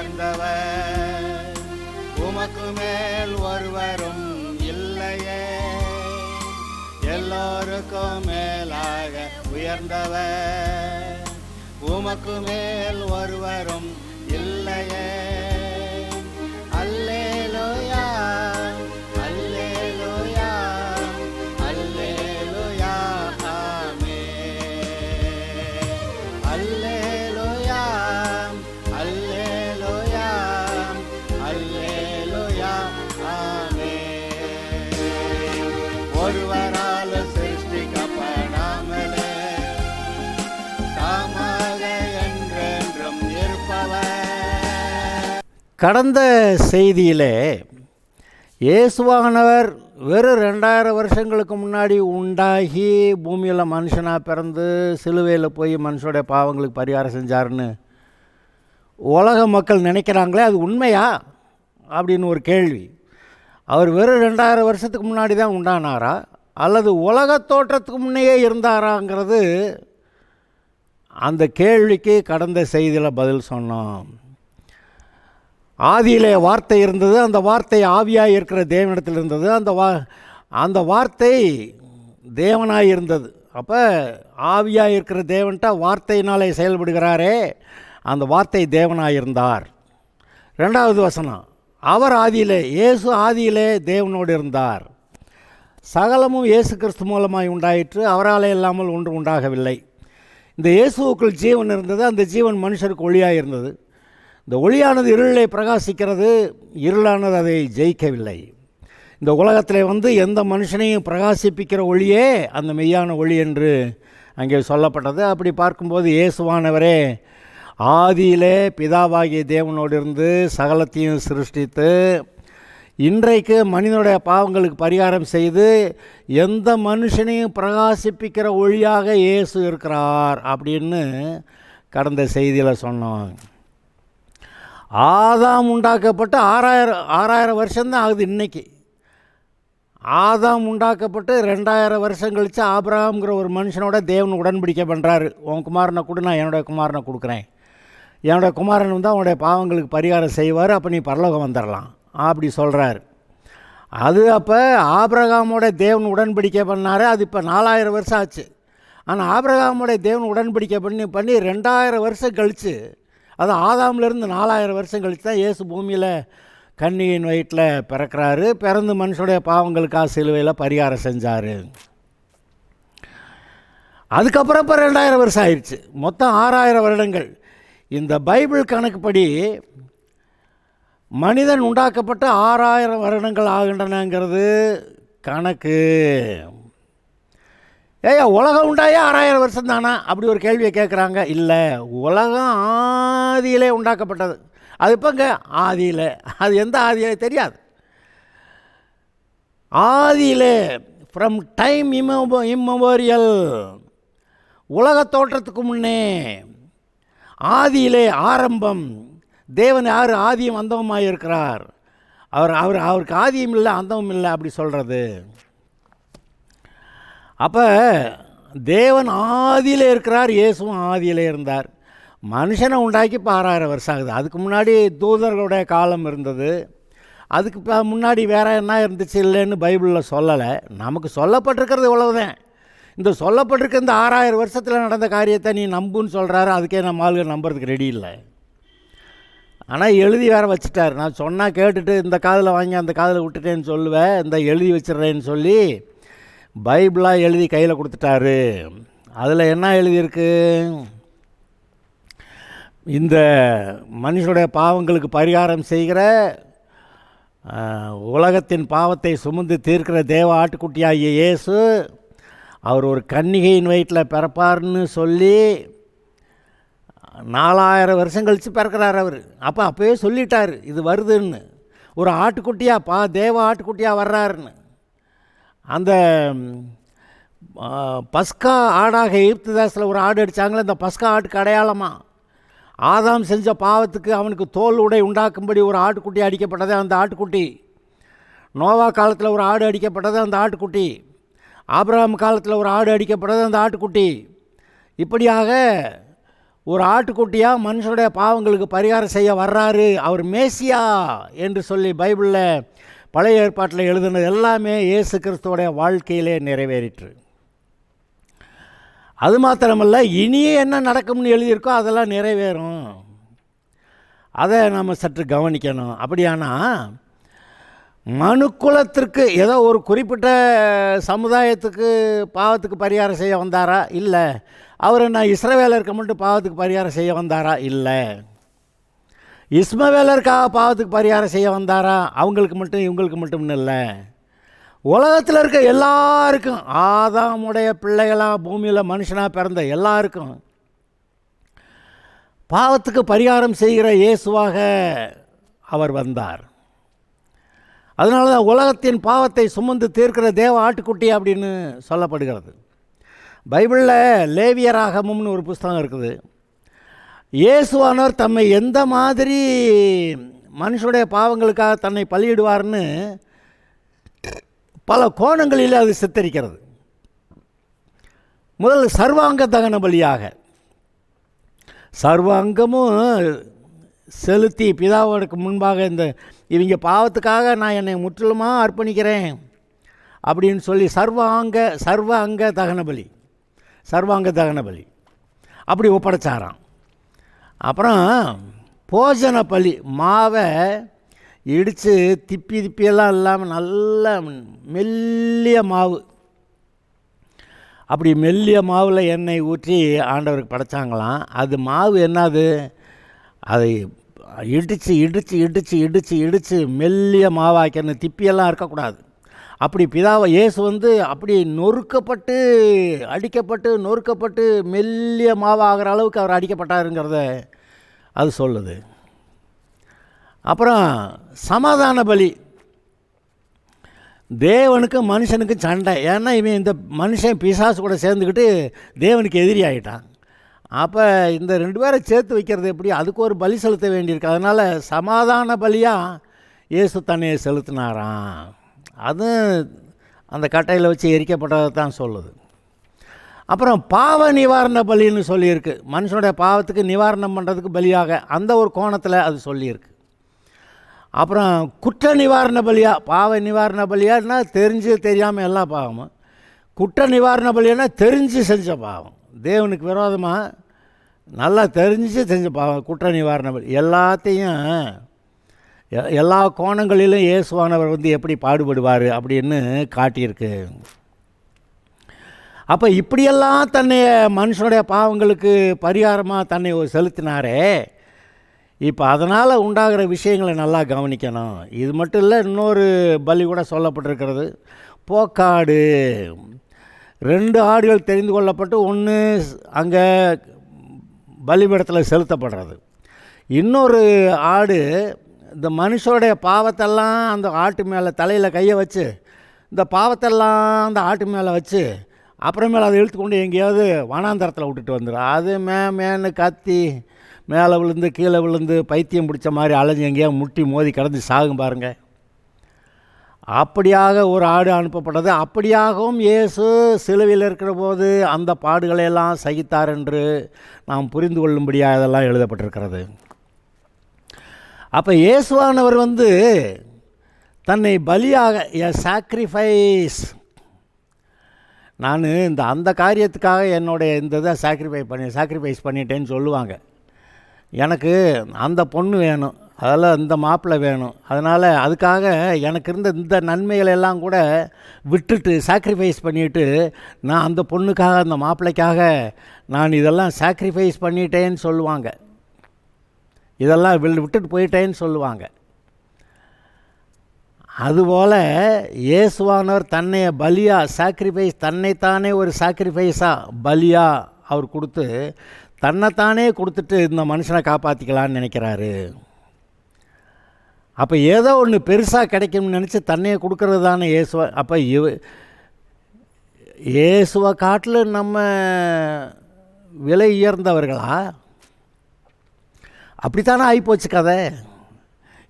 உயர்ந்தவர், உமக்கு மேல் ஒருவரும் இல்லையே. எல்லோருக்கும் மேலாக உயர்ந்தவர், உமக்கு மேல் ஒருவரும் இல்லையே. அல்லேலூயா, அல்லேலூயா, அல்லேலூயா, ஆமென். அல்லேலூயா, அல்லேலூயா, அல்லேலூயா, ஆமென். ஒருவரால் சிருஷ்டிக்கப்படாமலே தாமாக என்றென்றும் இருப்பவர். கடந்த செய்தியிலே இயேசுவானவர் வெறும் 2000 வருஷங்களுக்கு முன்னாடி உண்டாகி பூமியில் மனுஷனாக பிறந்து சிலுவையில் போய் மனுஷனுடைய பாவங்களுக்கு பரிகாரம் செஞ்சாருன்னு உலக மக்கள் நினைக்கிறாங்களே, அது உண்மையா அப்படின்னு ஒரு கேள்வி. அவர் வெறும் 2000 வருஷத்துக்கு முன்னாடி தான் உண்டானாரா அல்லது உலக தோற்றத்துக்கு முன்னையே இருந்தாராங்கிறது அந்த கேள்விக்கு கடந்த செய்தியில் பதில் சொன்னோம். ஆதியிலே வார்த்தை இருந்தது, அந்த வார்த்தை ஆவியாக இருக்கிற தேவனிடத்தில் இருந்தது, அந்த வார்த்தை தேவனாக இருந்தது. அப்போ ஆவியாக இருக்கிற தேவன்ட்ட வார்த்தையினாலே செயல்படுகிறாரே, அந்த வார்த்தை தேவனாக இருந்தார். 2வது வசனம், அவர் ஆதியிலே, இயேசு ஆதியிலே தேவனோடு இருந்தார். சகலமும் இயேசு கிறிஸ்து மூலமாய் உண்டாயிற்று, அவராலே இல்லாமல் ஒன்று உண்டாகவில்லை. இந்த இயேசுவுக்குள் ஜீவன் இருந்தது, அந்த ஜீவன் மனுஷருக்கு ஒளியாக இருந்தது. இந்த ஒளியானது இருளை பிரகாசிக்கிறது, இருளானது அதை ஜெயிக்கவில்லை. இந்த உலகத்தில் எந்த மனுஷனையும் பிரகாசிப்பிக்கிற ஒளியே அந்த மெய்யான ஒளி என்று அங்கே சொல்லப்பட்டது. அப்படி பார்க்கும்போது இயேசுவானவரே ஆதியிலே பிதாவாகிய தேவனோடு இருந்து சகலத்தையும் சிருஷ்டித்து இன்றைக்கு மனிதனுடைய பாவங்களுக்கு பரிகாரம் செய்து எந்த மனுஷனையும் பிரகாசிப்பிக்கிற ஒளியாக இயேசு இருக்கிறார் அப்படின்னு கடந்த செய்தியில் சொன்னோம். ஆதாம் உண்டாக்கப்பட்டு 6000 வருஷம்தான் ஆகுது. இன்றைக்கி ஆதாம் உண்டாக்கப்பட்டு 2000 வருஷம் கழித்து ஆபிரகாம்ங்கிற ஒரு மனுஷனோட தேவன் உடன்படிக்கை பண்ணுறாரு. உன் குமாரனை கொடு, நான் என்னுடைய குமாரனை கொடுக்குறேன், என்னுடைய குமாரன் அவனுடைய பாவங்களுக்கு பரிகாரம் செய்வார், அப்போ நீ பரலோகம் வந்துடலாம் அப்படி சொல்கிறார். அது அப்போ ஆபிரகாமோட தேவன் உடன்படிக்கை பண்ணார். அது இப்போ 4000 வருஷம் ஆச்சு. ஆனால் ஆபிரகாமோட தேவன் உடன்படிக்கை பண்ணி 2000 வருஷம் கழித்து, அது ஆதாம்லேருந்து 4000 வருஷம் கழித்து தான் இயேசு பூமியில் கன்னியின் வயிற்றில் பிறக்கிறாரு. பிறந்து மனுஷனுடைய பாவங்களுக்காக சிலுவையில் பரிகாரம் செஞ்சார். அதுக்கப்புறம் இப்போ 2000 வருஷம் ஆயிடுச்சு. மொத்தம் 6000 வருடங்கள். இந்த பைபிள் கணக்குப்படி மனிதன் உண்டாக்கப்பட்டு 6000 வருடங்கள் ஆகின்றனங்கிறது கணக்கு. ஏயா உலகம் உண்டாயே 6000 வருஷம் தானா அப்படி ஒரு கேள்வியை கேட்குறாங்க. இல்லை, உலகம் ஆதியிலே உண்டாக்கப்பட்டது. அது இப்போங்க ஆதியில், அது எந்த ஆதியிலே தெரியாது. ஆதியிலே ஃப்ரம் டைம் இம்மெமோரியல், உலக தோற்றத்துக்கு முன்னே ஆதியிலே ஆரம்பம். தேவன் யார்? ஆதியும் அந்தமுமாக இருக்கிறார். அவருக்கு ஆதியும் இல்லை அந்தமும் இல்லை அப்படி சொல்கிறது. அப்போ தேவன் ஆதியில் இருக்கிறார், இயேசுவும் ஆதியிலே இருந்தார். மனுஷனை உண்டாக்கி இப்போ 6000 வருஷம் ஆகுது. அதுக்கு முன்னாடி தூதர்களுடைய காலம் இருந்தது. அதுக்கு இப்போ முன்னாடி வேறு என்ன இருந்துச்சு இல்லைன்னு பைபிளில் சொல்லலை. நமக்கு சொல்லப்பட்டிருக்கிறது இவ்வளவுதான். இந்த சொல்லப்பட்டிருக்க இந்த 6000 வருஷத்தில் நடந்த காரியத்தை நீ நம்புன்னு சொல்கிறாரு. அதுக்கே நம்ம ஆளுங்க நம்புறதுக்கு ரெடி இல்லை. ஆனால் எழுதி வேறு வச்சுட்டார். நான் சொன்னால் கேட்டுட்டு இந்த காதில் வாங்கி அந்த காதில் விட்டுட்டேன்னு சொல்லுவேன், இந்த எழுதி வச்சிட்றேன்னு சொல்லி பைபிளாக எழுதி கையில் கொடுத்துட்டாரு. அதில் என்ன எழுதியிருக்கு? இந்த மனுஷனுடைய பாவங்களுக்கு பரிகாரம் செய்கிற, உலகத்தின் பாவத்தை சுமந்து தீர்க்கிற தேவ ஆட்டுக்குட்டியாகிய இயேசு அவர் ஒரு கன்னிகையின் வயிற்றில் பிறப்பார்னு சொல்லி 4000 வருஷம் கழித்து பிறக்கிறார் அவர். அப்போவே சொல்லிட்டார் இது வருதுன்னு. ஒரு ஆட்டுக்குட்டியாக தேவ ஆட்டுக்குட்டியாக வர்றாருன்னு. அந்த பஸ்கா ஆடாக எகிப்து தேசத்தில் ஒரு ஆடு அடித்தாங்களே, அந்த பஸ்கா ஆட்டுக்கு அடையாளமாக ஆதாம் செஞ்ச பாவத்துக்கு அவனுக்கு தோல் உடை உண்டாக்கும்படி ஒரு ஆட்டுக்குட்டி அடிக்கப்பட்டது அந்த ஆட்டுக்குட்டி. நோவா காலத்தில் ஒரு ஆடு அடிக்கப்பட்டது அந்த ஆட்டுக்குட்டி. ஆபிரகாம் காலத்தில் ஒரு ஆடு அடிக்கப்பட்டது அந்த ஆட்டுக்குட்டி. இப்படியாக ஒரு ஆட்டுக்குட்டியாக மனுஷனுடைய பாவங்களுக்கு பரிகாரம் செய்ய வர்றாரு, அவர் மேசியா என்று சொல்லி பைபிளில் பழைய ஏற்பாட்டில் எழுதுனது எல்லாமே இயேசு கிறிஸ்துவோடைய வாழ்க்கையிலே நிறைவேறிற்று. அது மாத்திரமல்ல, இனியே என்ன நடக்கும்னு எழுதியிருக்கோ அதெல்லாம் நிறைவேறும். அதை நம்ம சற்று கவனிக்கணும். அப்படியானா மனுக்குலத்திற்கு ஏதோ ஒரு குறிப்பிட்ட சமுதாயத்துக்கு பாவத்துக்கு பரிகாரம் செய்ய வந்தாரா? இல்லை. அவர் நான் இஸ்ரவேலருக்கு மட்டும் பாவத்துக்கு பரிகாரம் செய்ய வந்தாரா? இல்லை. இஸ்மவேலருக்காக பாவத்துக்கு பரிகாரம் செய்ய வந்தாரா? அவங்களுக்கு மட்டும் இவங்களுக்கு மட்டும்னு இல்லை, உலகத்தில் இருக்க எல்லாருக்கும், ஆதாமுடைய பிள்ளைகளாக பூமியில் மனுஷனாக பிறந்த எல்லாருக்கும் பாவத்துக்கு பரிகாரம் செய்கிற இயேசுவாக அவர் வந்தார். அதனால தான் உலகத்தின் பாவத்தை சுமந்து தீர்க்கிற தேவ ஆட்டுக்குட்டி அப்படின்னு சொல்லப்படுகிறது. பைபிளில் லேவியராகமம்னு ஒரு புஸ்தகம் இருக்குது. இயேசுவானவர் தம்மை எந்த மாதிரி மனுஷனுடைய பாவங்களுக்காக தன்னை பலியிடுவார்னு பல கோணங்களில் அது சித்தரிக்கிறது. முதல் சர்வாங்க தகன பலியாக சர்வாங்கமும் செலுத்தி பிதாவுக்கு முன்பாக இவங்க பாவத்துக்காக நான் என்னை முற்றிலுமாக அர்ப்பணிக்கிறேன் அப்படின்னு சொல்லி சர்வாங்க தகன பலி அப்படி ஒப்படைச்சாராம். அப்புறம் போஜன பலி, மாவை இடித்து திப்பியெல்லாம் இல்லாமல் நல்ல மெல்லிய மாவு, அப்படி மெல்லிய மாவில் எண்ணெய் ஊற்றி ஆண்டவருக்கு படைச்சாங்களாம். அது மாவு என்னது, அதை இடித்து மெல்லிய மாவாக்கணும், திப்பியெல்லாம் இருக்கக்கூடாது. அப்படி பிதாவை இயேசு அப்படி நொறுக்கப்பட்டு மெல்லிய மாவாகிற அளவுக்கு அவர் அடிக்கப்பட்டாருங்கிறத அது சொல்லுது. அப்புறம் சமாதான பலி, தேவனுக்கு மனுஷனுக்கு சண்டை. ஏன்னா இவன் இந்த மனுஷன் பிசாசு கூட சேர்ந்துக்கிட்டு தேவனுக்கு எதிரி ஆகிட்டான். அப்போ இந்த 2 பேரை சேர்த்து வைக்கிறது எப்படி, அதுக்கு ஒரு பலி செலுத்த வேண்டியிருக்கு. அதனால் சமாதான பலியாக இயேசு தன்னையை செலுத்தினாராம். அது அந்த கட்டையில் வச்சு எரிக்கப்பட்டதை தான் சொல்லுது. அப்புறம் பாவ நிவாரண பலின்னு சொல்லியிருக்கு. மனுஷனுடைய பாவத்துக்கு நிவாரணம் பண்ணுறதுக்கு பலியாக அந்த ஒரு கோணத்தில் அது சொல்லியிருக்கு. அப்புறம் குற்ற நிவாரண பலியாக, பாவ நிவாரண பலியான்னா தெரிஞ்சு தெரியாமல் எல்லா பாவமும், குற்ற நிவாரண பலியானா தெரிஞ்சு செஞ்ச பாவம், தேவனுக்கு விரோதமாக நல்லா தெரிஞ்சு செஞ்ச பாவம் குற்ற நிவாரண பலி. எல்லாத்தையும் எல்லா கோணங்களிலும் இயேசுவானவர் எப்படி பாடுபடுவார் அப்படின்னு காட்டியிருக்கு. அப்போ இப்படியெல்லாம் தன்னை மனுஷனுடைய பாவங்களுக்கு பரிகாரமாக தன்னை செலுத்தினாரே, இப்போ அதனால் உண்டாகிற விஷயங்களை நல்லா கவனிக்கணும். இது மட்டும் இல்லை, இன்னொரு பலி கூட சொல்லப்பட்டிருக்கிறது. போக்காடு, 2 ஆடுகள் தெரிந்து கொள்ளப்பட்டு ஒன்று அங்கே பலிபீடத்தில் செலுத்தப்படுறது, இன்னொரு ஆடு இந்த மனுஷனுடைய பாவத்தெல்லாம் அந்த ஆட்டு மேலே தலையில் கையை வச்சு இந்த பாவத்தெல்லாம் அந்த ஆட்டு மேலே வச்சு அப்புறமேல அதை இழுத்து கொண்டு எங்கேயாவது வனாந்தரத்தில் விட்டுட்டு வந்துடும். அது மேன்னு கத்தி மேலே விழுந்து கீழே விழுந்து பைத்தியம் பிடிச்ச மாதிரி அலைஞ்சு எங்கேயாவது முட்டி மோதி கிடந்து சாகும் பாருங்க. அப்படியாக ஒரு ஆடு அனுப்பப்பட்டது. அப்படியாகவும் இயேசு சிலுவையில் இருக்கிற போது அந்த பாடுகளையெல்லாம் சகித்தார் என்று நாம் புரிந்து கொள்ளும்படியாக அதெல்லாம் எழுதப்பட்டிருக்கிறது. அப்போ இயேசுவானவர் தன்னை பலியாக சாக்ரிஃபைஸ், நான் அந்த காரியத்துக்காக என்னுடைய இந்த இதை சாக்ரிஃபைஸ் பண்ணிட்டேன்னு சொல்லுவாங்க. எனக்கு அந்த பொண்ணு வேணும், அதில் இந்த மாப்பிள்ளை வேணும், அதனால் அதுக்காக எனக்கு இருந்த இந்த நன்மைகளெல்லாம் கூட விட்டுட்டு சாக்ரிஃபைஸ் பண்ணிவிட்டு நான் அந்த பொண்ணுக்காக அந்த மாப்பிள்ளைக்காக நான் இதெல்லாம் சாக்ரிஃபைஸ் பண்ணிட்டேன்னு சொல்லுவாங்க, இதெல்லாம் விட்டுட்டு போயிட்டேன்னு சொல்லுவாங்க. அதுபோல் இயேசுவானவர் தன்னைய பலியாக சாக்ரிஃபைஸ், தன்னைத்தானே ஒரு சாக்ரிஃபைஸாக பலியாக அவர் கொடுத்து தன்னைத்தானே கொடுத்துட்டு இந்த மனுஷனை காப்பாற்றிக்கலான்னு நினைக்கிறாரு. அப்போ ஏதோ ஒன்று பெருசாக கிடைக்கும்னு நினச்சி தன்னையை கொடுக்கறது தானே இயேசுவை. அப்போ இயேசுவை காட்டில் நம்ம விலை உயர்ந்தவர்களா? அப்படித்தானே ஆகிப்போச்சு கதை.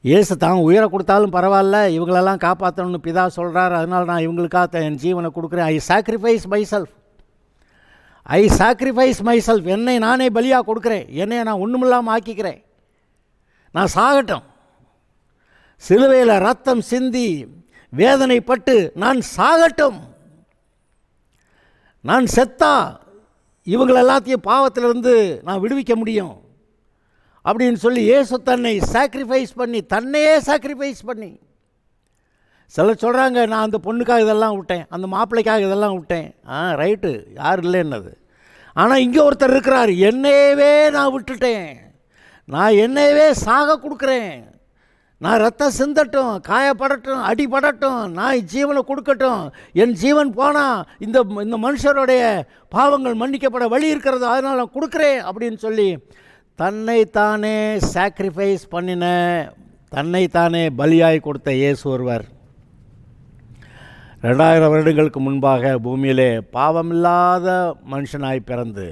இயேசு தான் உயிரை கொடுத்தாலும் பரவாயில்ல, இவங்களெல்லாம் காப்பாற்றணும்னு பிதா சொல்கிறார், அதனால் நான் இவங்களுக்காக என் ஜீவனை கொடுக்குறேன், I sacrifice myself. I sacrifice myself, என்னை நானே பலியாக கொடுக்குறேன், என்னை நான் ஒன்றுமில்லாமல் ஆக்கிக்கிறேன், நான் சாகட்டும், சிலுவையில் ரத்தம் சிந்தி வேதனைப்பட்டு நான் சாகட்டும், நான் செத்தா இவங்களை எல்லாத்தையும் பாவத்திலிருந்து நான் விடுவிக்க முடியும் அப்படின்னு சொல்லி இயேசு தன்னை சாக்ரிஃபைஸ் பண்ணி, தன்னையே சாக்ரிஃபைஸ் பண்ணி. சிலர் சொல்கிறாங்க, நான் அந்த பொண்ணுக்காக இதெல்லாம் விட்டேன், அந்த மாப்பிள்ளைக்காக இதெல்லாம் விட்டேன். ரைட்டு, யார் இல்லைன்னது. ஆனால் இங்கே ஒருத்தர் இருக்கிறார், என்னையவே நான் விட்டுட்டேன், நான் என்னையவே சாக கொடுக்குறேன், நான் ரத்தம் சிந்தட்டும், காயப்படட்டும், அடிபடட்டும், நான் ஜீவனை கொடுக்கட்டும், என் ஜீவன் போனால் இந்த மனுஷருடைய பாவங்கள் மன்னிக்கப்பட வழி இருக்கிறது, அதனால் நான் கொடுக்குறேன் அப்படின்னு சொல்லி தன்னைத்தானே சாக்ரிஃபைஸ் பண்ணின, தன்னைத்தானே பலியாய் கொடுத்த இயேசு ஒருவர் 2000 வருடங்களுக்கு முன்பாக பூமியிலே பாவமில்லாத மனுஷனாய் பிறந்து,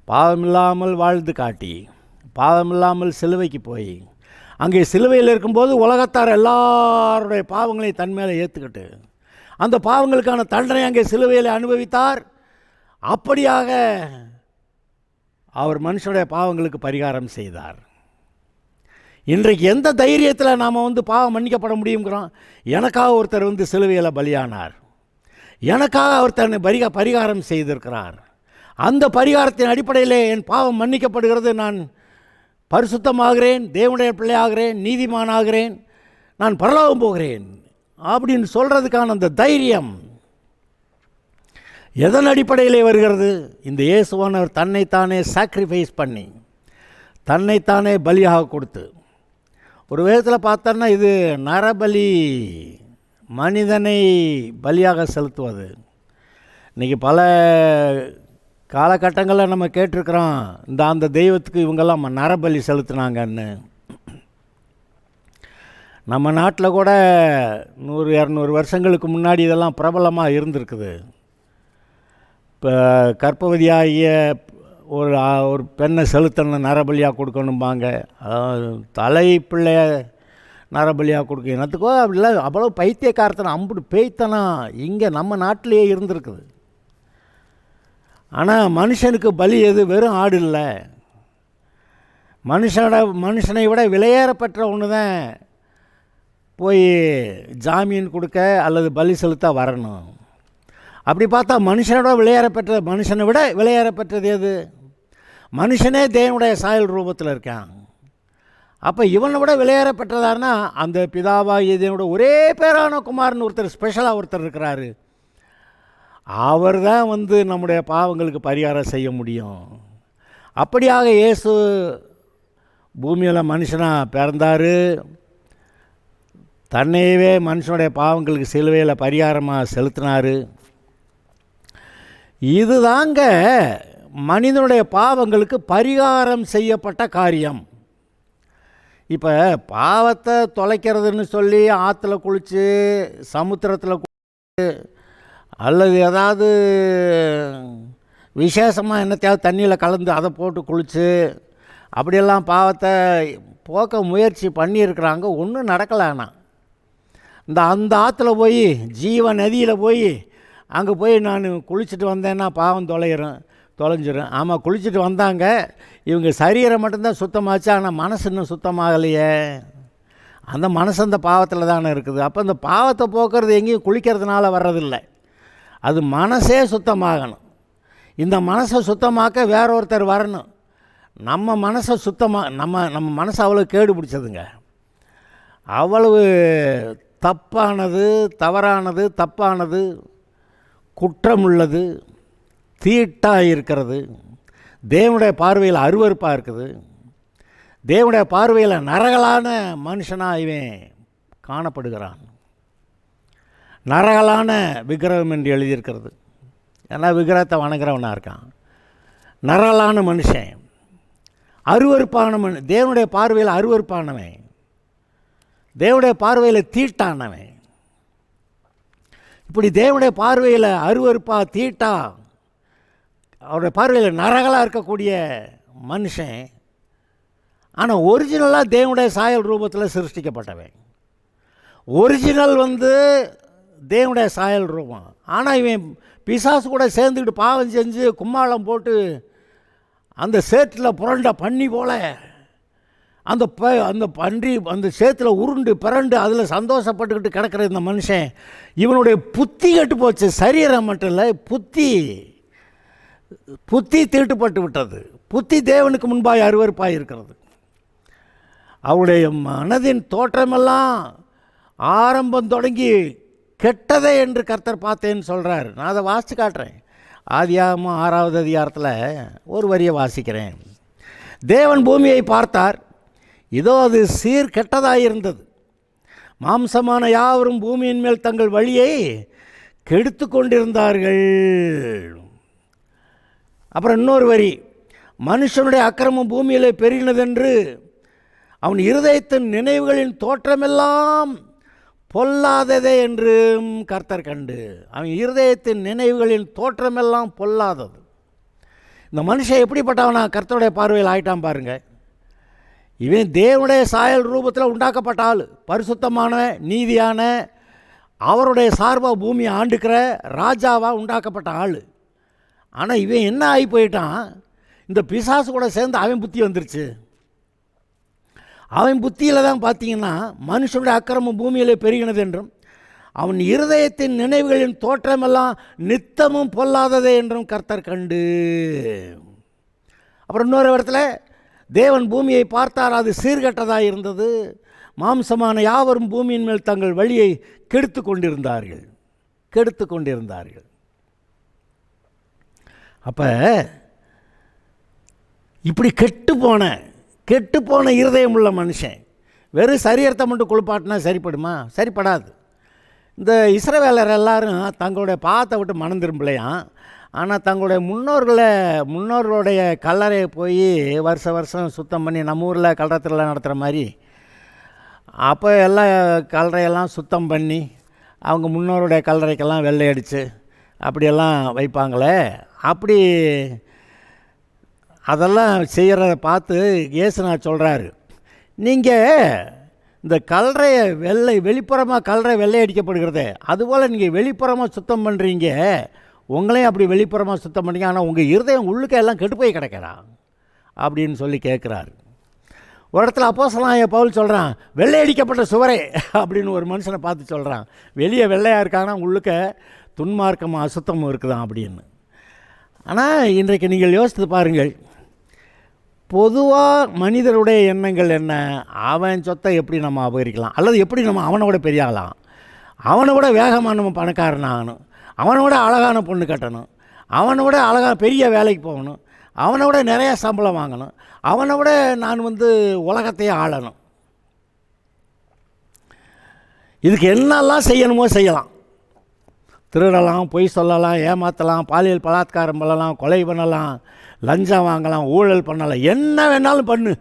பாவமில்லாமல் வாழ்ந்து காட்டி, பாவமில்லாமல் சிலுவைக்கு போய், அங்கே சிலுவையில் இருக்கும்போது உலகத்தார் எல்லாருடைய பாவங்களையும் தன் மேலே ஏற்றுக்கிட்டு அந்த பாவங்களுக்கான தண்டனை அங்கே சிலுவையில் அனுபவித்தார். அப்படியாக அவர் மனுஷனுடைய பாவங்களுக்கு பரிகாரம் செய்தார். இன்றைக்கு எந்த தைரியத்தில் நாம் பாவம் மன்னிக்கப்பட முடியுங்கிறோம்? எனக்காக ஒருத்தர் சிலுவையில் பலியானார், எனக்காக அவர் தன்னை பரிகாரம் செய்திருக்கிறார். அந்த பரிகாரத்தின் அடிப்படையிலே என் பாவம் மன்னிக்கப்படுகிறது, நான் பரிசுத்தமாகிறேன், தேவனுடைய பிள்ளையாகிறேன், நீதிமானாகிறேன், நான் பரலோகம் போகிறேன் அப்படின்னு சொல்கிறதுக்கான அந்த தைரியம் எதன் அடிப்படையிலே வருகிறது? இந்த இயேசுவானவர் தன்னைத்தானே சாக்ரிஃபைஸ் பண்ணி, தன்னைத்தானே பலியாக கொடுத்து. ஒரு விதத்தில் பார்த்தோன்னா இது நரபலி, மனிதனை பலியாக செலுத்துவது. இன்றைக்கி பல காலகட்டங்களில் நம்ம கேட்டிருக்கிறோம், அந்த தெய்வத்துக்கு இவங்கெல்லாம் நரபலி செலுத்தினாங்கன்னு. நம்ம நாட்டில் கூட 100-200 வருஷங்களுக்கு முன்னாடி இதெல்லாம் பிரபலமாக இருந்திருக்குது. இப்போ கர்ப்பவதியாகிய ஒரு பெண்ணை செலுத்தணும், நரபலியாக கொடுக்கணும்பாங்க. தலை பிள்ளைய நரபலியாக கொடுக்க என்னத்துக்கோ அப்படிலாம் அவ்வளோ பைத்தியக்காரத்தனம், அம்புட்டு பேய்த்தனம் இங்கே நம்ம நாட்டிலேயே இருந்திருக்குது. ஆனால் மனுஷனுக்கு பலி எது? வெறும் ஆடு இல்லை, மனுஷனை விட விலையேறப்பெற்ற ஒன்று தான் போய் ஜாமீன் கொடுக்க அல்லது பலி செலுத்த வரணும். அப்படி பார்த்தா மனுஷனை விட விலையேறப்பெற்றது எது? மனுஷனே தேவனுடைய சாயல் ரூபத்தில் இருக்கான். அப்போ இவனை விட விலையேறப்பெற்றதானா அந்த பிதாவாகிய தேவனுடைய ஒரே பேரான குமாரன் ஒருத்தர், ஸ்பெஷலாக ஒருத்தர் இருக்கிறாரு. அவர் தான் நம்முடைய பாவங்களுக்கு பரிகாரம் செய்ய முடியும். அப்படியாக இயேசு பூமியில் மனுஷனாக பிறந்தார், தன்னையவே மனுஷனுடைய பாவங்களுக்கு சிலுவையில் பரிகாரமாக செலுத்தினார். இதுதாங்க மனிதனுடைய பாவங்களுக்கு பரிகாரம் செய்யப்பட்ட காரியம். இப்போ பாவத்தை தொலைக்கிறதுன்னு சொல்லி ஆற்றுல குளித்து, சமுத்திரத்தில் குளித்து, அல்லது ஏதாவது விசேஷமாக என்னத்தையாவது தண்ணியில் கலந்து அதை போட்டு குளித்து அப்படியெல்லாம் பாவத்தை போக்க முயற்சி பண்ணியிருக்கிறாங்க. ஒன்றும் நடக்கலான்னா அந்த ஆற்றுல போய், ஜீவ நதியில் போய், அங்கே போய் நான் குளிச்சுட்டு வந்தேன்னா பாவம் தொலைஞ்சிரும். ஆமாம், குளிச்சுட்டு வந்தாங்க, இவங்க சரீரம் மட்டும்தான் சுத்தமாச்சு, ஆனால் மனசு இன்னும் சுத்தமாகலையே. அந்த மனசு அந்த பாவத்தில் தானே இருக்குது. அப்போ இந்த பாவத்தை போக்குறது எங்கேயும் குளிக்கிறதுனால வர்றதில்லை, அது மனசே சுத்தமாகணும். இந்த மனசை சுத்தமாக்க வேற ஒருத்தர் வரணும். நம்ம மனசை நம்ம மனசு அவ்வளோ கேடு பிடிச்சதுங்க, அவ்வளவு தப்பானது, தவறானது, தப்பானது, குற்றமுள்ளது, தீட்டாக இருக்கிறது, தேவனுடைய பார்வையில் அருவருப்பாக இருக்குது, தேவனுடைய பார்வையில் நரகலான மனுஷனாக இவன் காணப்படுகிறான். நரகலான விக்கிரகம் என்று எழுதியிருக்கிறது. ஏன்னா விக்கிரகத்தை வணங்குறவனாக இருக்கான். நரகலான மனுஷன், அருவருப்பான தேவனுடைய பார்வையில் அருவருப்பானவன், தேவனுடைய பார்வையில் தீட்டானவன். இப்படி தேவனுடைய பார்வையில் அருவருப்பா, தீட்டா, அவருடைய பார்வையில் நரகலாக இருக்கக்கூடிய மனுஷன், ஆனால் ஒரிஜினலாக தேவனுடைய சாயல் ரூபத்தில் சிருஷ்டிக்கப்பட்டவன். ஒரிஜினல் தேவனுடைய சாயல் ரூபம். ஆனால் இவன் பிசாசு கூட சேர்ந்துக்கிட்டு பாவம் செஞ்சு கும்மாளம் போட்டு அந்த சேற்றில் புரண்ட பண்ணி போல அந்த பன்றி அந்த சேத்துல உருண்டு பிறண்டு அதில் சந்தோஷப்பட்டுக்கிட்டு கிடக்கிற இந்த மனுஷன், இவனுடைய புத்தி கெட்டு போச்சு. சரீரம் மட்டும் இல்லை, புத்தி தீட்டுப்பட்டு விட்டது. புத்தி தேவனுக்கு முன்பாய் அருவருப்பாய் இருக்கிறது. அவருடைய மனதின் தோற்றமெல்லாம் ஆரம்பம் தொடங்கி கெட்டதே என்று கர்த்தர் பார்த்தேன்னு சொல்கிறார். நான் அதை வாசித்து காட்டுறேன். ஆதியாகமம் 6வது அதிகாரத்தில் ஒரு வரியை வாசிக்கிறேன். தேவன் பூமியை பார்த்தார், இதோ அது சீர்கெட்டதாக இருந்தது. மாம்சமான யாவரும் பூமியின் மேல் தங்கள் வழியை கெடுத்து கொண்டிருந்தார்கள். அப்புறம் இன்னொரு வரி, மனுஷனுடைய அக்கிரமம் பூமியிலே பெருகினதென்று அவன் இருதயத்தின் நினைவுகளின் தோற்றமெல்லாம் பொல்லாததே என்றும் கர்த்தர் கண்டு. அவன் இருதயத்தின் நினைவுகளின் தோற்றமெல்லாம் பொல்லாதது. இந்த மனுஷன் எப்படிப்பட்டவனா கர்த்தருடைய பார்வையில் ஆயிட்டான் பாருங்க. இவன் தேவனுடைய சாயல் ரூபத்தில் உண்டாக்கப்பட்ட ஆள், பரிசுத்தமான நீதியான அவருடைய சார்பாக பூமியை ஆண்டுக்கிற ராஜாவாக உண்டாக்கப்பட்ட ஆள். ஆனால் இவன் என்ன ஆகி போயிட்டான், இந்த பிசாசு கூட சேர்ந்து அவன் புத்தி வந்துருச்சு. அவன் புத்தியில் தான் பார்த்தீங்கன்னா மனுஷனுடைய அக்கிரமம் பூமியிலே பெருகினது என்றும் அவன் இருதயத்தின் நினைவுகளின் தோற்றமெல்லாம் நித்தமும் பொல்லாததே என்றும் கர்த்தர் கண்டு. அப்புறம் இன்னொரு இடத்துல தேவன் பூமியை பார்த்தார், அது சீர்கெட்டதாக இருந்தது. மாம்சமான யாவரும் பூமியின் மேல் தங்கள் வழியை கெடுத்து கொண்டிருந்தார்கள். அப்போ இப்படி கெட்டுப்போன இருதயம் உள்ள மனுஷன் வெறும் சரீரத்தை மட்டும் குளிப்பாட்டினா சரிப்படுமா? சரிப்படாது. இந்த இஸ்ரவேலர் எல்லாரும் தங்களுடைய பாவத்தை விட்டு மனம் திரும்பலையாம். ஆனால் தங்களுடைய முன்னோர்களுடைய கல்லறையை போய் வருஷம் சுத்தம் பண்ணி, நம்ம ஊரில் கல்லறை திருவிழா நடத்துகிற மாதிரி அப்போ எல்லாம் கல்லறையெல்லாம் சுத்தம் பண்ணி அவங்க முன்னோருடைய கல்லறைக்கெல்லாம் வெள்ளை அடித்து அப்படியெல்லாம் வைப்பாங்களே, அப்படி அதெல்லாம் செய்கிறத பார்த்து இயேசுநாதர் சொல்கிறாரு, நீங்கள் இந்த கல்லறையை வெளிப்புறமாக கல்லறை வெள்ளை அடிக்கப்படுகிறதே, அதுபோல் நீங்கள் வெளிப்புறமாக சுத்தம் பண்ணுறீங்க, உங்களையும் அப்படி வெளிப்புறமாக சுத்தம் பண்ணுறீங்க, ஆனால் உங்கள் இருதயம் உள்ளுக்க எல்லாம் கெட்டு போய் கிடக்கிறா அப்படின்னு சொல்லி கேட்குறாரு. ஒரு இடத்துல அப்போஸ்தலனாகிய பவுல் சொல்கிறான், வெள்ளை அடிக்கப்பட்ட சுவரே அப்படின்னு ஒரு மனுஷனை பார்த்து சொல்கிறான். வெளியே வெள்ளையாக இருக்காங்கன்னா உள்ளுக்க துன்மார்க்கமாக அசுத்தமும் இருக்குதான் அப்படின்னு. ஆனால் இன்றைக்கு நீங்கள் யோசித்து பாருங்கள், பொதுவாக மனிதருடைய எண்ணங்கள் என்ன? அவன் சொத்தை எப்படி நம்ம அபகரிக்கலாம், அல்லது எப்படி நம்ம அவனை விட பெரிய ஆகலாம், அவனை விட வேகமாக நம்ம பணக்காரன் ஆகணும், அவனை விட அழகான பொண்ணு கட்டணும், அவனை விட அழகான பெரிய வேலைக்கு போகணும், அவனை விட நிறையா சம்பளம் வாங்கணும், அவனை விட நான் உலகத்தையே ஆளணும். இதுக்கு என்னெல்லாம் செய்யணுமோ செய்யலாம். திருடலாம், பொய் சொல்லலாம், ஏமாற்றலாம், பாலியல் பலாத்காரம் பண்ணலாம், கொலை பண்ணலாம், லஞ்சம் வாங்கலாம், ஊழல் பண்ணலாம், என்ன வேணாலும் பண்ணு,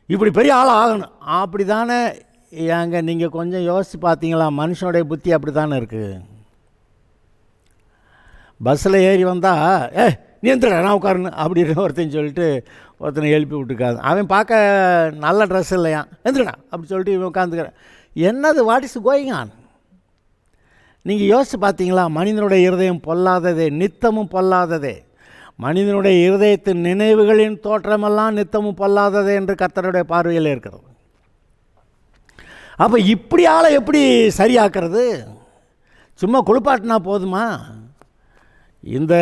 இப்படி பெரிய ஆளாக ஆகணும். அப்படி தானே ஏங்க நீங்கள் கொஞ்சம் யோசித்து பார்த்தீங்களா? மனுஷனுடைய புத்தி அப்படி தானே இருக்குது. பஸ்ஸில் ஏறி வந்தால் நீ எந்திரா நான் உட்காருன்னு அப்படின்னு ஒருத்தனை எழுப்பி விட்டுக்காது. அவன் பார்க்க நல்ல ட்ரெஸ் இல்லையா, எந்திரடா அப்படி சொல்லிட்டு இவன் உட்காந்துக்கிறேன். என்னது, வாட் இஸ் கோயிங் ஆன்? நீங்கள் யோசித்து பார்த்தீங்களா? மனிதனுடைய இருதயம் பொல்லாததே, நித்தமும் பொல்லாததே. மனிதனுடைய இருதயத்தின் நினைவுகளின் தோற்றமெல்லாம் நித்தமும் பொல்லாததே என்று கர்த்தருடைய பார்வையில் இருக்கிறது. அப்போ இப்படி ஆளை எப்படி சரியாக்குறது? சும்மா குளிப்பாட்டினா போதுமா? இந்த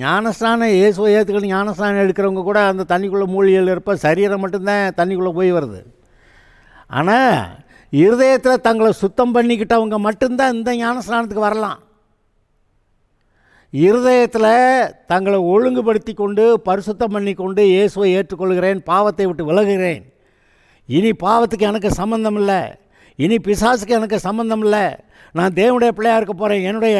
ஞானஸ்நானம் இயேசுவை ஏற்றுக்கணும் ஞானஸ்நானம் எடுக்கிறவங்க கூட அந்த தண்ணிக்குள்ளே மூலிகையில் இருப்ப சரீரம் மட்டும்தான் தண்ணிக்குள்ளே போய் வருது. ஆனால் இருதயத்தில் தங்களை சுத்தம் பண்ணிக்கிட்டவங்க மட்டும்தான் இந்த ஞானஸ்நானத்துக்கு வரலாம். இருதயத்தில் தங்களை ஒழுங்குபடுத்தி கொண்டு பரிசுத்தம் பண்ணி கொண்டு இயேசுவை ஏற்றுக்கொள்கிறேன், பாவத்தை விட்டு விலகுகிறேன், இனி பாவத்துக்கு எனக்கு சம்பந்தம் இல்லை, இனி பிசாசுக்கு எனக்கு சம்பந்தம் இல்லை, நான் தேவனுடைய பிள்ளையாக இருக்க போகிறேன், என்னுடைய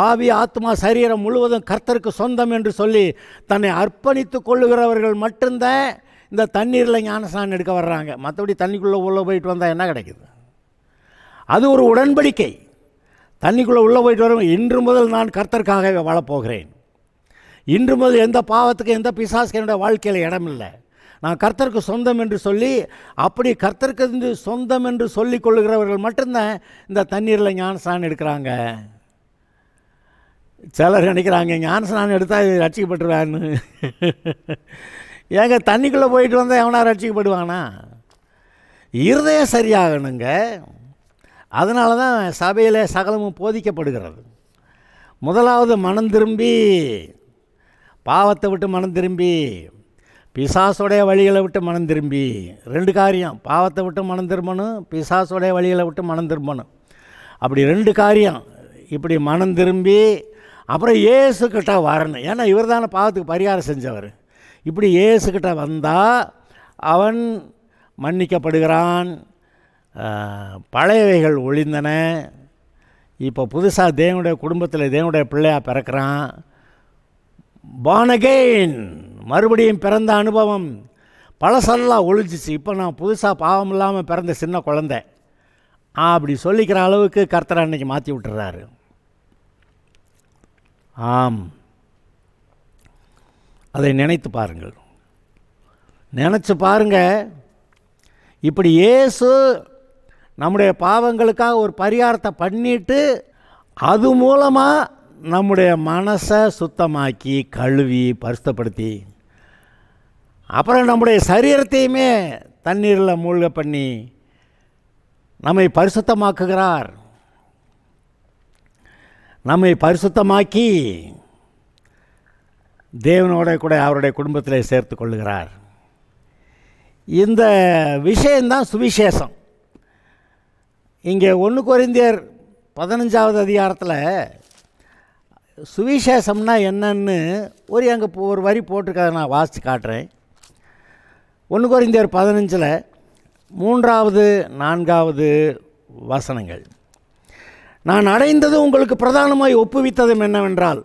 ஆவி ஆத்மா சரீரம் முழுவதும் கர்த்தருக்கு சொந்தம் என்று சொல்லி தன்னை அர்ப்பணித்து கொள்ளுகிறவர்கள் மட்டும்தான் இந்த தண்ணீரில் ஞானஸ்நானம் எடுக்க வர்றாங்க. மற்றபடி தண்ணிக்குள்ளே போயிட்டு வந்தால் என்ன கிடைக்குது? அது ஒரு உடன்படிக்கை. தண்ணிக்குள்ளே உள்ளே போயிட்டு வரும், இன்று முதல் நான் கர்த்தருக்காக வாழப்போகிறேன், இன்று முதல் எந்த பாவத்துக்கு எந்த பிசாசுக்கு என்னுடைய வாழ்க்கையில் இடமில்லை, நான் கர்த்தருக்கு சொந்தம் என்று சொல்லி, அப்படி கர்த்தருக்கு சொந்தம் என்று சொல்லி கொள்ளுகிறவர்கள் மட்டும்தான் இந்த தண்ணீரில் ஞானஸ்நானம் எடுக்கிறாங்க. சிலர் நினைக்கிறாங்க ஞானஸ்நானம் எடுத்தால் ரட்சிக்கப்பட்டுருவான்னு. ஏங்க தண்ணிக்குள்ளே போயிட்டு வந்தால் எவனா ரட்சிக்கப்படுவானா? இருதயம் சரியாகணுங்க. அதனால தான் சபையில் சகலமும் போதிக்கப்படுகிறது. முதலாவது மனம் திரும்பி, பாவத்தை விட்டு மனம் திரும்பி, பிசாசுடைய வழிகளை விட்டு மனம் திரும்பி. 2 காரியம், பாவத்தை விட்டு மனம் திரும்பணும், பிசாசுடைய வழிகளை விட்டு மனம் திரும்பணும். அப்படி 2 காரியம். இப்படி மனம் திரும்பி அப்புறம் இயேசுக்கிட்ட வரணும். ஏன்னா இவர் தானே பாவத்துக்கு பரிகாரம் செஞ்சவர். இப்படி இயேசுக்கிட்ட வந்தால் அவன் மன்னிக்கப்படுகிறான். பழையவைகள் ஒழிந்தன. இப்போ புதுசாக தேவனுடைய குடும்பத்தில் தேவனுடைய பிள்ளையாக பிறக்கிறான். born again, மறுபடியும் பிறந்த அனுபவம். பழசெல்லாம் ஒழிஞ்சிச்சு, இப்போ நான் புதுசாக பாவம் இல்லாமல் பிறந்த சின்ன குழந்தை அப்படி சொல்லிக்கிற அளவுக்கு கர்த்தர் அன்னைக்கு மாற்றி விட்டுறாரு. ஆம், அதை நினைத்து பாருங்கள், நினச்சி பாருங்கள். இப்படி இயேசு நம்முடைய பாவங்களுக்காக ஒரு பரிகாரத்தை பண்ணிட்டு அது மூலமாக நம்முடைய மனசை சுத்தமாக்கி கழுவி பரிசுத்தப்படுத்தி அப்புறம் நம்முடைய சரீரத்தையுமே தண்ணீரில் மூழ்க பண்ணி நம்மை பரிசுத்தமாக்குகிறார். நம்மை பரிசுத்தமாக்கி தேவனோட கூட அவருடைய குடும்பத்தில் சேர்த்து கொள்ளுகிறார். இந்த விஷயந்தான் சுவிசேஷம். இங்கே 1 கொரிந்தியர் 15வது அதிகாரத்தில் சுவிசேஷம்னா என்னன்னு ஒரு வரி போட்டிருக்காத நான் வாசித்து காட்டுறேன். 1 கொரிந்தியர் 15 3வது 4வது வசனங்கள். நான் அடைந்தது உங்களுக்கு பிரதானமாய் ஒப்புவித்ததும் என்னவென்றால்,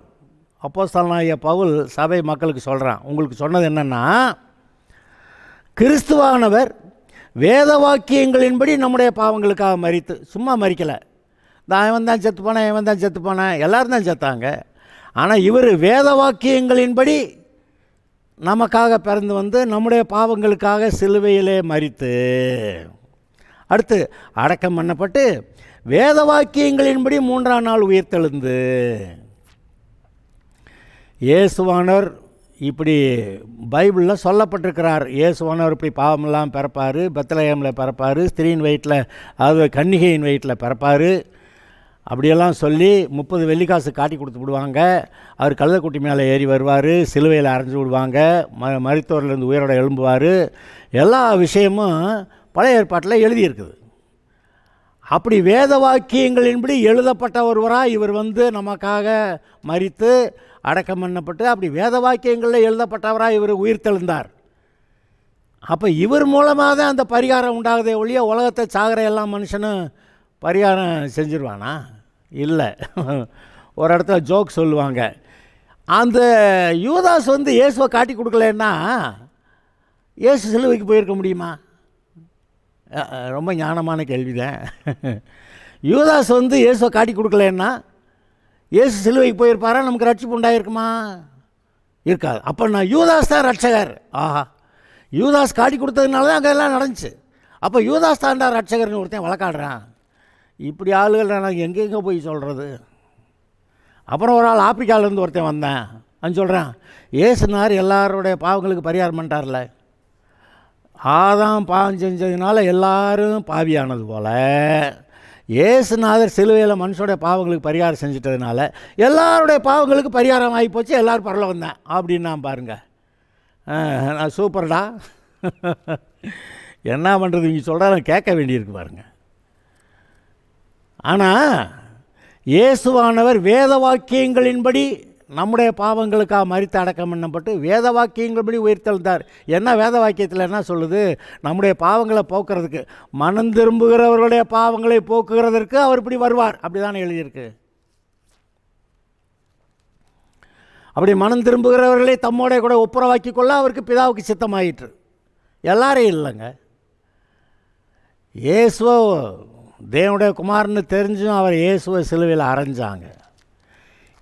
அப்போஸ்தலனாகிய பவுல் சபை மக்களுக்கு சொல்கிறான், உங்களுக்கு சொன்னது என்னென்னா, கிறிஸ்துவானவர் வேத வாக்கியங்களின்படி நம்முடைய பாவங்களுக்காக மரித்து, சும்மா மரிக்கலை. இவன் தான் செத்து போனேன், இவன் தான் செத்து போனேன், எல்லோரும் தான் செத்தாங்க. ஆனால் இவர் வேத வாக்கியங்களின்படி நமக்காக பிறந்து வந்து நம்முடைய பாவங்களுக்காக சிலுவையிலே மரித்து, அடுத்து அடக்கம் பண்ணப்பட்டு வேத வாக்கியங்களின்படி 3ஆம் நாள் உயிர்த்தெழுந்து. இயேசுவானவர் இப்படி பைபிளில் சொல்லப்பட்டிருக்கிறார். இயேசுவானவர் இப்படி பாவமெல்லாம் பிறப்பார், பெத்லகேமில் பிறப்பார், ஸ்திரீயின் வயிற்றில், அதாவது கன்னிகையின் வயிற்றில் பிறப்பார். அப்படியெல்லாம் சொல்லி 30 வெள்ளிக்காசு காட்டி கொடுத்து விடுவாங்க. அவர் கழுதைக்குட்டி மேலே ஏறி வருவார், சிலுவையில் அரைஞ்சி விடுவாங்க, மரித்தோர்லேருந்து உயிரோட எழும்புவார். எல்லா விஷயமும் பழைய ஏற்பாட்டில் எழுதியிருக்குது. அப்படி வேத வாக்கியங்களின்படி எழுதப்பட்ட ஒருவராக இவர் வந்து நமக்காக மரித்து அடக்கம் பண்ணப்பட்டு அப்படி வேத வாக்கியங்களில் எழுதப்பட்டவராக இவர் உயிர்த்தெழுந்தார். அப்போ இவர் மூலமாக தான் அந்த பரிகாரம் உண்டாகுதே ஒழிய உலகத்தை சாகிற எல்லா மனுஷனும் பரிகாரம் செஞ்சிருவானா? இல்லை. ஒரு இடத்துல ஜோக் சொல்லுவாங்க, அந்த யூதாஸ் வந்து இயேசுவை காட்டி கொடுக்கலன்னா இயேசு சிலுவைக்கு போயிருக்க முடியுமா? ரொம்ப ஞானமான கேள்வி தான். யூதாஸ் வந்து இயேசுவை காட்டி கொடுக்கலன்னா இயேசு சிலுவைக்கு போயிருப்பாரா? நமக்கு ரட்சிப்பு உண்டாயிருக்குமா? இருக்காது. அப்போ நான் யூதாஸ் தான் ரட்சகர். ஆஹா, யூதாஸ் காட்டி கொடுத்ததுனால தான் அங்கே எல்லாம் நடந்துச்சு. அப்போ யூதாஸ் தான்டா ரட்சகர்னு ஒருத்தன் வழக்காடுறான். இப்படி ஆளுகள் நான் எங்கெங்கே போய் சொல்கிறது? அப்புறம் ஒரு ஆள் ஆப்பிரிக்காவிலேருந்து ஒருத்தன் வந்தேன், அவன் சொல்கிறான், ஏசுனார் எல்லாருடைய பாவங்களுக்கு பரிகாரம் பண்ணிட்டார்ல, ஆதாம் பாவம் செஞ்சதுனால எல்லாரும் பாவியானது போல் ஏசுநாதர் சிலுவையில் மனுஷனுடைய பாவங்களுக்கு பரிகாரம் செஞ்சிட்டதுனால எல்லாருடைய பாவங்களுக்கு பரிகாரம் ஆகி போச்சு, எல்லோரும் பரலோகம் தான் அப்படின்னு நான் பாருங்கள். நான் சூப்பர்டா. என்ன பண்ணுறது, இங்கே சொல்கிறத கேட்க வேண்டியிருக்கு பாருங்கள். ஆனால் இயேசுவானவர் வேத வாக்கியங்களின்படி நம்முடைய பாவங்களுக்காக மரித்து அடக்கம் பண்ணப்பட்டு வேத வாக்கியங்கள்படி உயிர்த்தெழுந்தார். என்ன வேத வாக்கியத்தில் என்ன சொல்லுது? நம்முடைய பாவங்களை போக்குறதுக்கு, மனம் திரும்புகிறவர்களுடைய பாவங்களை போக்குகிறதற்கு அவர் இப்படி வருவார், அப்படி தானே எழுதியிருக்கு. அப்படி மனம் திரும்புகிறவர்களை தம்மோடைய கூட ஒப்புரவாக்கி கொள்ள அவருக்கு பிதாவுக்கு சித்தமாயிற்று. எல்லாரும் இல்லைங்க. இயேசுவோ தேவனுடைய குமாரன்னு தெரிஞ்சும் அவர் இயேசுவை சிலுவையில் அரைஞ்சாங்க.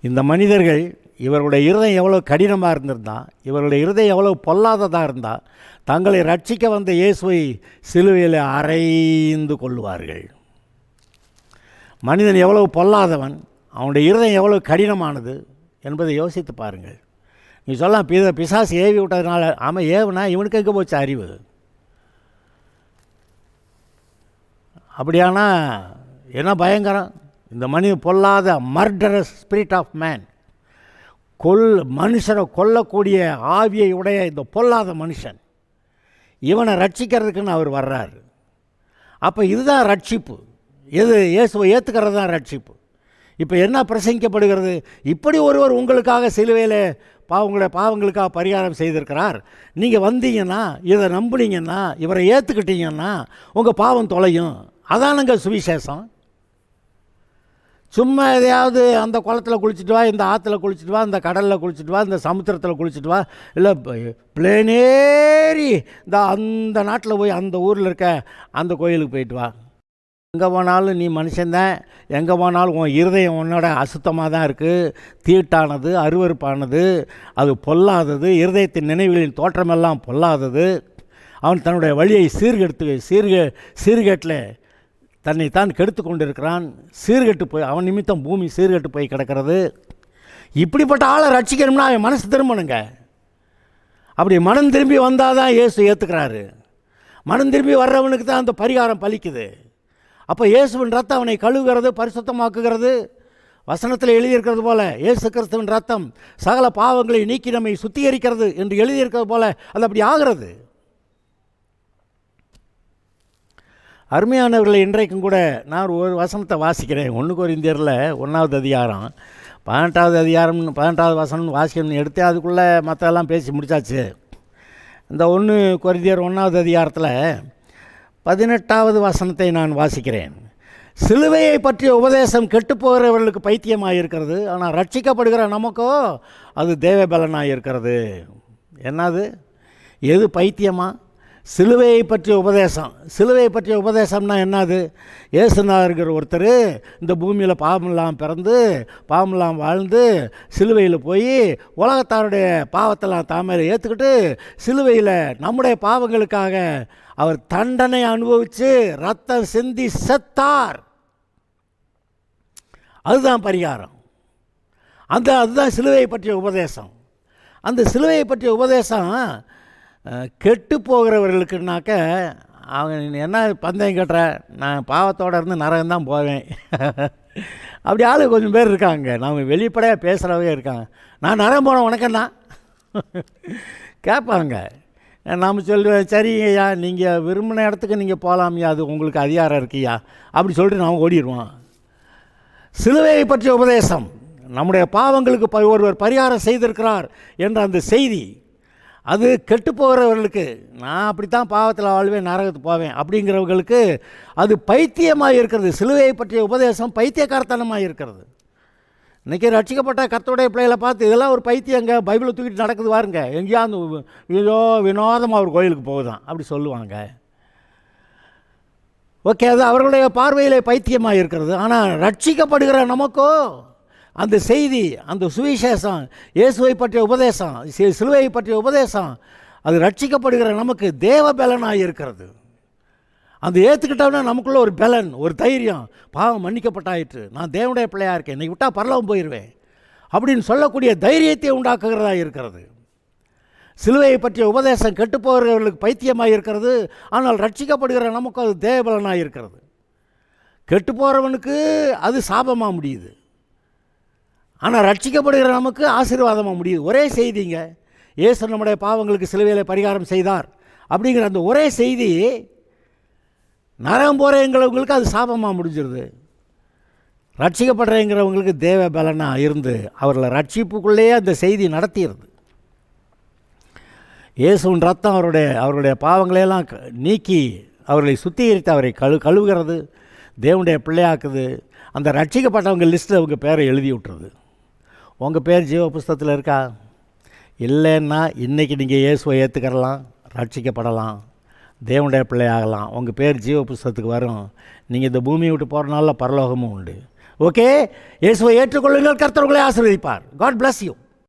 இந்த மனிதர்கள், இவர்களுடைய இருதயம் எவ்வளோ கடினமாக இருந்திருந்தா, இவர்களுடைய இருதயம் எவ்வளோ பொல்லாததாக இருந்தால் தங்களை ரட்சிக்க வந்த இயேசுவை சிலுவையில் அறைந்து கொள்வார்கள். மனிதன் எவ்வளவு பொல்லாதவன், அவனுடைய இருதயம் எவ்வளோ கடினமானது என்பதை யோசித்து பாருங்கள். நீ சொல்லலாம் பிசாசு ஏவி விட்டதுனால. ஆமாம், ஏவுனா இவனுக்கு எங்கே போச்சு அறிவு? அப்படியானா என்ன பயங்கரம்! இந்த மனித பொல்லாத மர்டரஸ் ஸ்பிரிட் ஆஃப் மேன், மனுஷரை கொல்லக்கூடிய ஆவியை உடைய இந்த பொல்லாத மனுஷன், இவனை ரட்சிக்கிறதுக்குன்னு அவர் வர்றாரு. அப்போ இதுதான் ரட்சிப்பு. எது? இயேசுவை ஏற்றுக்கிறது தான் ரட்சிப்பு. இப்போ என்ன பிரசங்கிக்கப்படுகிறது? இப்படி ஒருவர் உங்களுக்காக சிலுவையில் உங்களுடைய பாவங்களுக்காக பரிகாரம் செய்திருக்கிறார். நீங்கள் வந்தீங்கன்னா, இதை நம்புனீங்கன்னா, இவரை ஏற்றுக்கிட்டீங்கன்னா உங்கள் பாவம் தொலையும். அதானுங்க சுவிசேஷம். சும்மா எதையாவது அந்த குளத்தில் குளிச்சுட்டு வா, இந்த ஆற்றுல குளிச்சுட்டு வா, இந்த கடலில் குளிச்சுட்டு வா, இந்த சமுத்திரத்தில் குளிச்சுட்டு வா, இல்லை பிளேனேறி அந்த நாட்டில் போய் அந்த ஊரில் இருக்க அந்த கோயிலுக்கு போயிட்டு வா. எங்கே போனாலும் நீ மனுஷன்தான். எங்கே போனாலும் உன் இருதயம் உன்னோட அசுத்தமாக தான் இருக்குது, தீட்டானது, அருவருப்பானது, அது பொல்லாதது. இருதயத்தின் நினைவுகளின் தோற்றமெல்லாம் பொல்லாதது. அவன் தன்னுடைய வழியை சீர்கேட்டில் தன்னை தான் கெடுத்து கொண்டிருக்கிறான். சீர்கெட்டு போய் அவன் நிமித்தம் பூமி சீர்கெட்டு போய் கிடக்கிறது. இப்படிப்பட்ட ஆளை ரட்சிக்கணும்னா அவன் மனசு திரும்பணுங்க. அப்படி மனம் திரும்பி வந்தால் தான் இயேசு ஏற்றுக்கிறாரு. மனம் திரும்பி வர்றவனுக்கு தான் அந்த பரிகாரம் பலிக்குது. அப்போ இயேசுவின் ரத்தம் அவனை கழுவுகிறது, பரிசுத்தமாக்குகிறது. வசனத்தில் எழுதியிருக்கிறது போல இயேசு கிறிஸ்துவின் ரத்தம் சகல பாவங்களை நீக்கி நம்மை சுத்திகரிக்கிறது என்று எழுதியிருக்கிறது போல அது அப்படி ஆகிறது. அருமையானவர்களை, இன்றைக்கும் கூட நான் ஒரு வசனத்தை வாசிக்கிறேன். 1 கொரிந்தியரில் 1வது அதிகாரம் 18வது வசனம் வாசிக்கணும்னு எடுத்து அதுக்குள்ளே மற்றெல்லாம் பேசி முடித்தாச்சு. இந்த 1 கொரிந்தியர் 1வது அதிகாரத்தில் 18வது வசனத்தை நான் வாசிக்கிறேன். சிலுவையை பற்றிய உபதேசம் கெட்டுப்போகிறவர்களுக்கு பைத்தியமாக இருக்கிறது, ஆனால் ரட்சிக்கப்படுகிற நமக்கோ அது தேவபலனாக இருக்கிறது. என்னது? எது பைத்தியமா? சிலுவையை பற்றிய உபதேசம். சிலுவையை பற்றிய உபதேசம்னா என்னது? இயேசுநாதர் ஒருத்தர் இந்த பூமியில் பாவமெல்லாம் பிறந்து பாவமெல்லாம் வாழ்ந்து சிலுவையில் போய் உலகத்தாருடைய பாவத்தெல்லாம் தாமரை ஏற்றுக்கிட்டு சிலுவையில் நம்முடைய பாவங்களுக்காக அவர் தண்டனை அனுபவித்து ரத்தம் சிந்தி செத்தார். அதுதான் பரிகாரம். அதுதான் சிலுவையை பற்றிய உபதேசம். அந்த சிலுவையை பற்றிய உபதேசம் கெட்டு போகிறவர்களுக்குனாக்க அவங்க என்ன பந்தயம் கட்டுற, நான் பாவத்தோடு இருந்து நரகம்தான் போவேன். அப்படி ஆளு கொஞ்சம் பேர் இருக்காங்க. நாம் வெளிப்படையாக பேசுகிறவே இருக்காங்க. நான் நரகம் போனேன் உனக்கண்ணா கேட்பாங்க. நாம் சொல்லுவேன், சரிங்கய்யா, நீங்கள் விரும்பின இடத்துக்கு நீங்கள் போகலாமையா, அது உங்களுக்கு அதிகாரம் இருக்குயா அப்படி சொல்லிட்டு நாம் ஓடிடுவோம். சிலுவையை பற்றிய உபதேசம், நம்முடைய பாவங்களுக்கு ஒருவர் பரிகாரம் செய்திருக்கிறார் என்ற அந்த செய்தி, அது கெட்டு போகிறவர்களுக்கு, நான் அப்படித்தான் பாவத்தில் வாழ்வேன், நரகத்துக்கு போவேன் அப்படிங்கிறவர்களுக்கு அது பைத்தியமாக இருக்கிறது. சிலுவையை பற்றிய உபதேசம் பைத்தியக்காரத்தனமாக இருக்கிறது. இன்றைக்கி ரட்சிக்கப்பட்ட கர்த்தருடைய பிள்ளைகளை பார்த்து இதெல்லாம் ஒரு பைத்தியங்க, பைபிளை தூக்கிட்டு நடக்குது பாருங்க, எங்கேயாந்து ஏதோ வினோதமாக ஒரு கோயிலுக்கு போகுதான் அப்படி சொல்லுவாங்க. ஓகே, அது அவர்களுடைய பார்வையிலே பைத்தியமாக இருக்கிறது. ஆனால் ரட்சிக்கப்படுகிற நமக்கோ அந்த செய்தி, அந்த சுவிசேஷம், இயேசுவை பற்றிய உபதேசம், சிலுவையை பற்றிய உபதேசம், அது ரட்சிக்கப்படுகிற நமக்கு தேவ பலனாக இருக்கிறது. அந்த ஏற்றுக்கிட்டோம்னா நமக்குள்ளே ஒரு பலன், ஒரு தைரியம், பாவம் மன்னிக்கப்பட்டாயிற்று, நான் தேவனுடைய பிள்ளையாக இருக்கேன், இன்றைக்கி விட்டால் பரலோகம் போயிடுவேன் அப்படின்னு சொல்லக்கூடிய தைரியத்தை உண்டாக்குகிறதா இருக்கிறது. சிலுவையை பற்றிய உபதேசம் கெட்டு போகிறவர்களுக்கு பைத்தியமாக இருக்கிறது. ஆனால் ரட்சிக்கப்படுகிற நமக்கு அது தேவபலனாக இருக்கிறது. கெட்டு போகிறவனுக்கு அது சாபமாக முடியுது, ஆனால் ரட்சிக்கப்படுகிற நமக்கு ஆசீர்வாதமாக முடியுது. ஒரே செய்திங்க, இயேசு நம்முடைய பாவங்களுக்கு சிலுவையில் பரிகாரம் செய்தார் அப்படிங்கிற அந்த ஒரே செய்தி நரகம் போகிறவங்களுக்கு அது சாபமாக முடிஞ்சிருது. ரட்சிக்கப்படுறவங்களுக்கு தேவ பலனாக இருந்து அவர்களை ரட்சிப்புக்குள்ளேயே அந்த செய்தி நடத்திடுது. இயேசுவின் ரத்தம் அவருடைய பாவங்களையெல்லாம் நீக்கி அவர்களை சுத்திகரித்து அவரை கழுவுகிறது, தேவனுடைய பிள்ளையாக்குது. அந்த ரட்சிக்கப்பட்டவங்க லிஸ்ட்டில் அவங்க பேரை எழுதி விட்டுறது. உங்கள் பேர் ஜீவ புஸ்தகத்தில் இருக்கா? இல்லைன்னா இன்றைக்கி நீங்கள் இயேசுவை ஏற்றுக்கிறலாம், ரட்சிக்கப்படலாம், தேவனுடைய பிள்ளையாகலாம். உங்கள் பேர் ஜீவ புஸ்தகத்துக்கு வரும். நீங்கள் இந்த பூமியை விட்டு போகிறனால பரலோகமும் உண்டு. ஓகே, இயேசுவை ஏற்றுக்கொள்ளுங்கள், கர்த்தர் உங்களை ஆசீர்வதிப்பார். God bless you.